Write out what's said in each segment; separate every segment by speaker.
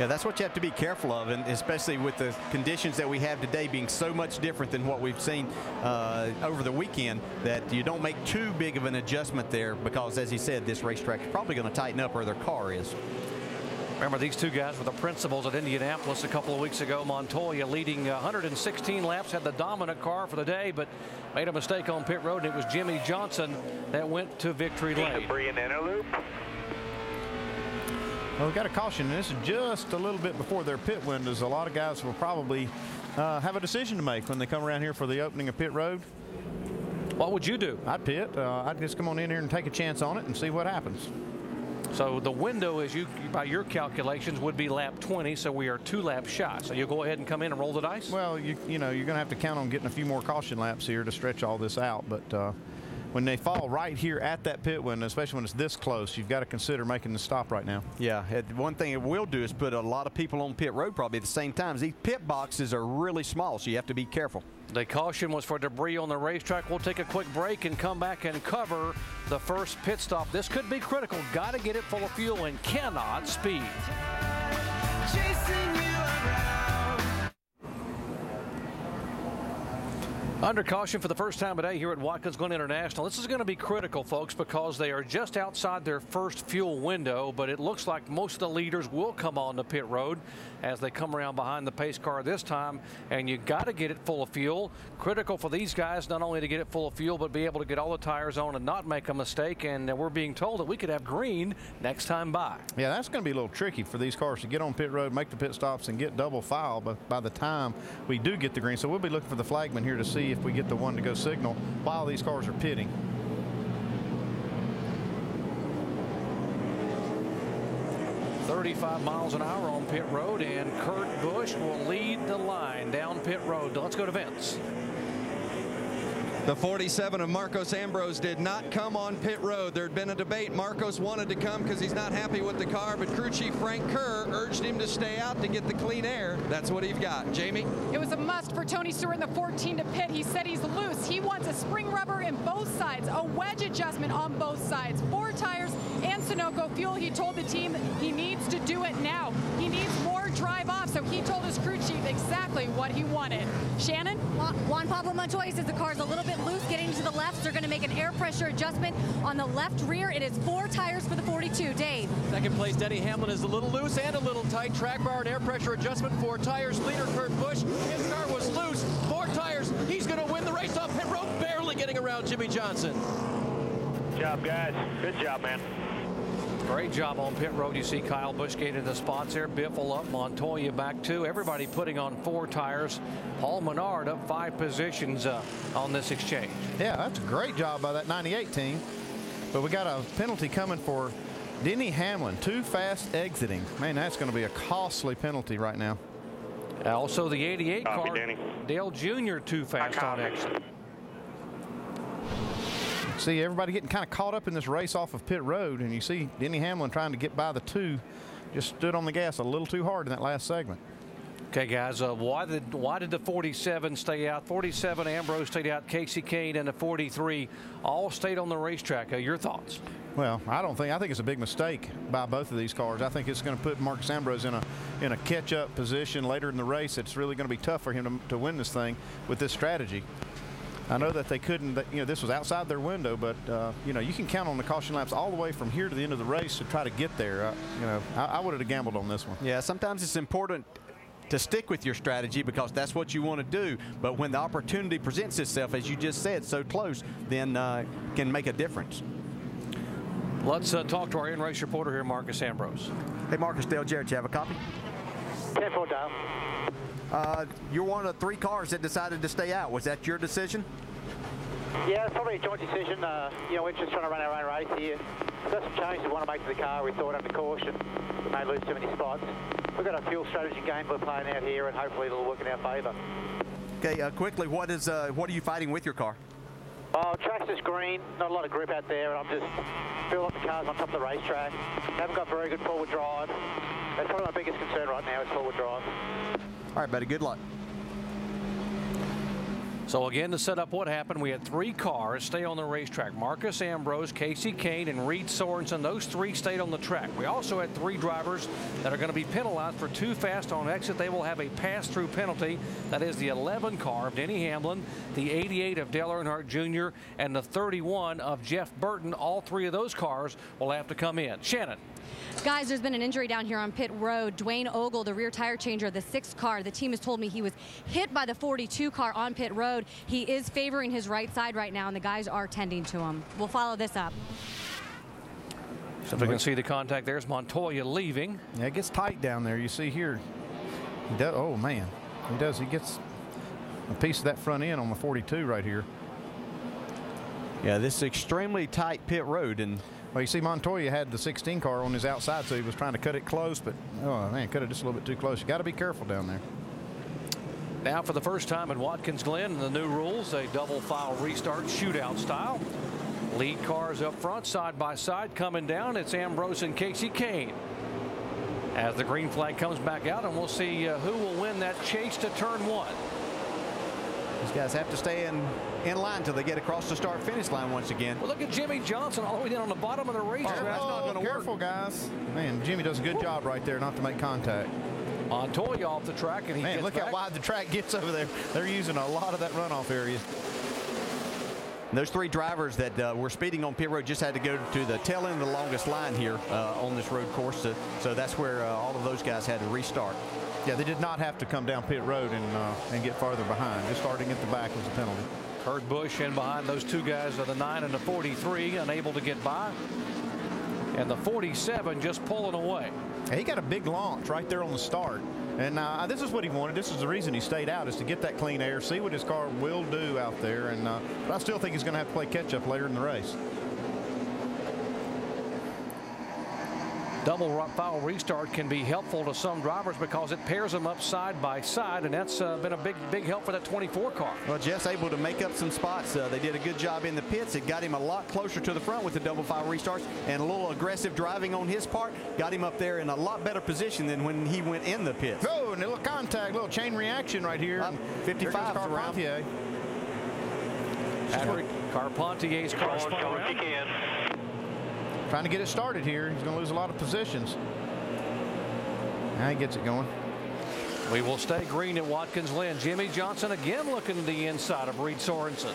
Speaker 1: Yeah, that's what you have to be careful of, and especially with the conditions that we have today being so much different than what we've seen over the weekend, that you don't make too big of an adjustment there, because, as he said, this racetrack is probably going to tighten up, or their car is.
Speaker 2: Remember, these two guys were the principals at Indianapolis a couple of weeks ago. Montoya leading 116 laps, had the dominant car for the day, but made a mistake on pit road, and it was Jimmy Johnson that went to victory lane.
Speaker 3: Well, we've got a caution. This is just a little bit before their pit windows. A lot of guys will probably have a decision to make when they come around here for the opening of pit road.
Speaker 2: What would you do?
Speaker 3: I'd pit. I'd just come on in here and take a chance on it and see what happens.
Speaker 2: So the window, as by your calculations, would be lap 20, so we are 2 laps shot. So you'll go ahead and come in and roll the dice?
Speaker 3: Well, you know, you're going to have to count on getting a few more caution laps here to stretch all this out. But when they fall right here at that pit window, especially when it's this close, you've got to consider making the stop right now.
Speaker 1: Yeah, one thing it will do is put a lot of people on pit road probably at the same time. These pit boxes are really small, so you have to be careful.
Speaker 2: The caution was for debris on the racetrack. We'll take a quick break and come back and cover the first pit stop. This could be critical. Got to get it full of fuel and cannot speed. Chasing you around. Under caution for the first time today here at Watkins Glen International. This is going to be critical, folks, because they are just outside their first fuel window, but it looks like most of the leaders will come on the pit road as they come around behind the pace car this time, and you got to get it full of fuel. Critical for these guys not only to get it full of fuel, but be able to get all the tires on and not make a mistake, and we're being told that we could have green next time by.
Speaker 3: Yeah, that's going to be a little tricky for these cars to get on pit road, make the pit stops, and get double file by the time we do get the green. So we'll be looking for the flagman here to see if we get the one to go signal while these cars are pitting.
Speaker 2: .35 miles an hour on pit road, and Kurt Busch will lead the line down pit road. Let's go to Vince.
Speaker 4: The 47 of Marcos Ambrose did not come on pit road. There had been a debate. Marcos wanted to come because he's not happy with the car, but crew chief Frank Kerr urged him to stay out to get the clean air. That's what he's got. Jamie?
Speaker 5: It was a must for Tony Stewart in the 14 to pit. He said he's loose. He wants a spring rubber in both sides, a wedge adjustment on both sides, 4 tires and Sunoco fuel. He told the team he needs to do it now. He needs more drive off, so he told his crew chief exactly what he wanted. Shannon?
Speaker 6: Juan Pablo Montoya says the car's a little bit loose getting to the left. They're going to make an air pressure adjustment on the left rear. It is 4 tires for the 42. Dave.
Speaker 7: Second place, Denny Hamlin is a little loose and a little tight. Track bar and air pressure adjustment, 4 tires. Leader Kurt Busch, his car was loose, 4 tires. He's going to win the race off pit road, barely getting around Jimmy Johnson.
Speaker 8: Good job, guys. Good job, man.
Speaker 2: Great job on pit road. You see Kyle Busch gaining the spots there. Biffle up, Montoya back 2. Everybody putting on 4 tires. Paul Menard up 5 positions on this exchange.
Speaker 3: Yeah, that's a great job by that 98 team. But we got a penalty coming for Denny Hamlin. Too fast exiting. Man, that's going to be a costly penalty right now.
Speaker 2: Also the 88 car, Dale Jr. too fast on exit.
Speaker 3: See everybody getting kind of caught up in this race off of pit road, and you see Denny Hamlin trying to get by the 2, just stood on the gas a little too hard in that last segment.
Speaker 2: Okay, guys, why did the 47 stay out? 47 Ambrose stayed out. Casey Kane and the 43 all stayed on the racetrack. Your thoughts?
Speaker 3: Well, I think it's a big mistake by both of these cars. I think it's going to put Marcos Ambrose in a catch-up position later in the race. It's really going to be tough for him to win this thing with this strategy. I know that they couldn't, this was outside their window, but, you can count on the caution laps all the way from here to the end of the race to try to get there. I would have gambled on this one.
Speaker 1: Yeah, sometimes it's important to stick with your strategy because that's what you want to do. But when the opportunity presents itself, as you just said, so close, then can make a difference.
Speaker 2: Let's talk to our in-race reporter here, Marcos Ambrose.
Speaker 1: Hey, Marcus, Dale Jarrett, you have a copy?
Speaker 8: 10-4 down.
Speaker 1: You're one of the 3 cars that decided to stay out. Was that your decision?
Speaker 8: Yeah, it's probably a joint decision. We're just trying to run our own race here. We've got some changes we want to make to the car. We thought under caution we may lose too many spots. We've got a fuel strategy game we're playing out here, and hopefully it'll work in our favour.
Speaker 1: Okay, quickly, what are you fighting with your car?
Speaker 8: Oh, track's just green, not a lot of grip out there, and I'm just feeling like the car's on top of the racetrack. Haven't got very good forward drive. That's probably my biggest concern right now is forward drive.
Speaker 1: All right, buddy, good luck.
Speaker 2: So again, to set up what happened, we had 3 cars stay on the racetrack. Marcus Ambrose, Casey Kane, and Reed Sorensen. Those 3 stayed on the track. We also had 3 drivers that are going to be penalized for too fast on exit. They will have a pass-through penalty. That is the 11 car of Denny Hamlin, the 88 of Dale Earnhardt Jr., and the 31 of Jeff Burton. All 3 of those cars will have to come in. Shannon.
Speaker 6: Guys, there's been an injury down here on pit road. Dwayne Ogle, the rear tire changer of the 6th car, the team has told me he was hit by the 42 car on pit road. He is favoring his right side right now, and the guys are tending to him. We'll follow this up.
Speaker 2: So if we can see the contact, there's Montoya leaving.
Speaker 3: Yeah, it gets tight down there. You see here. He does, oh, man. He does. He gets a piece of that front end on the 42 right here.
Speaker 1: Yeah, this is extremely tight pit road. And
Speaker 3: well, you see Montoya had the 16 car on his outside, so he was trying to cut it close, but, oh, man, cut it just a little bit too close. You got to be careful down there.
Speaker 2: Now for the first time at Watkins Glen, the new rules, a double file restart shootout style. Lead cars up front, side by side, coming down. It's Ambrose and Casey Kane. As the green flag comes back out, and we'll see who will win that chase to turn 1.
Speaker 1: These guys have to stay in line until they get across the start-finish line once again.
Speaker 2: Well, look at Jimmy Johnson all the way down on the bottom of the racetrack.
Speaker 3: Oh,
Speaker 2: That's not going to work.
Speaker 3: Careful, guys. Man, Jimmy does a good job right there not to make contact.
Speaker 2: Montoya off the track, and he
Speaker 3: Man,
Speaker 2: gets
Speaker 3: look
Speaker 2: back.
Speaker 3: how wide the track gets over there. They're using a lot of that runoff area.
Speaker 1: Those 3 drivers that were speeding on pit road just had to go to the tail end of the longest line here on this road course. So that's where all of those guys had to restart.
Speaker 3: Yeah, they did not have to come down pit road and get farther behind. Just starting at the back was a penalty.
Speaker 2: Kurt Busch in behind those 2 guys of the 9 and the 43, unable to get by. And the 47 just pulling away.
Speaker 3: Yeah, he got a big launch right there on the start. And this is what he wanted. This is the reason he stayed out, is to get that clean air, see what his car will do out there. And but I still think he's going to have to play catch-up later in the race.
Speaker 2: Double foul restart can be helpful to some drivers because it pairs them up side by side, and that's been a big help for that 24 car.
Speaker 1: Well, Jeff's able to make up some spots. They did a good job in the pits. It got him a lot closer to the front with the double file restarts, and a little aggressive driving on his part got him up there in a lot better position than when he went in the pits.
Speaker 3: Oh, and a little contact, little chain reaction right here.
Speaker 1: 55 around.
Speaker 2: Patrick Carpentier's car spun around.
Speaker 3: Trying to get it started here. He's going to lose a lot of positions. Now he gets it going.
Speaker 2: We will stay green at Watkins Glen. Jimmy Johnson again looking to the inside of Reed Sorensen.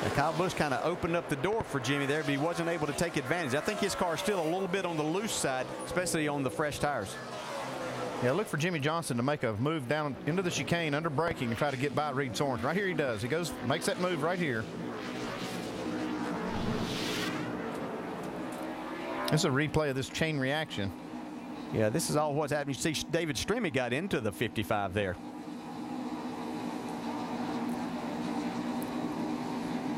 Speaker 1: And Kyle Busch kind of opened up the door for Jimmy there, but he wasn't able to take advantage. I think his car is still a little bit on the loose side, especially on the fresh tires.
Speaker 3: Yeah, look for Jimmy Johnson to make a move down into the chicane under braking and try to get by Reed Sorensen. Right here he does. He goes, makes that move right here. This is a replay of this chain reaction.
Speaker 1: Yeah, this is all what's happening. You see David Stremme got into the 55 there.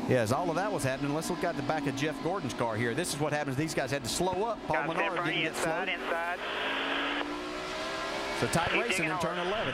Speaker 1: Yeah, as all of that was happening, let's look at the back of Jeff Gordon's car here. This is what happens. These guys had to slow up. Paul Menard didn't get slow.
Speaker 8: Inside.
Speaker 1: So tight racing in turn 11.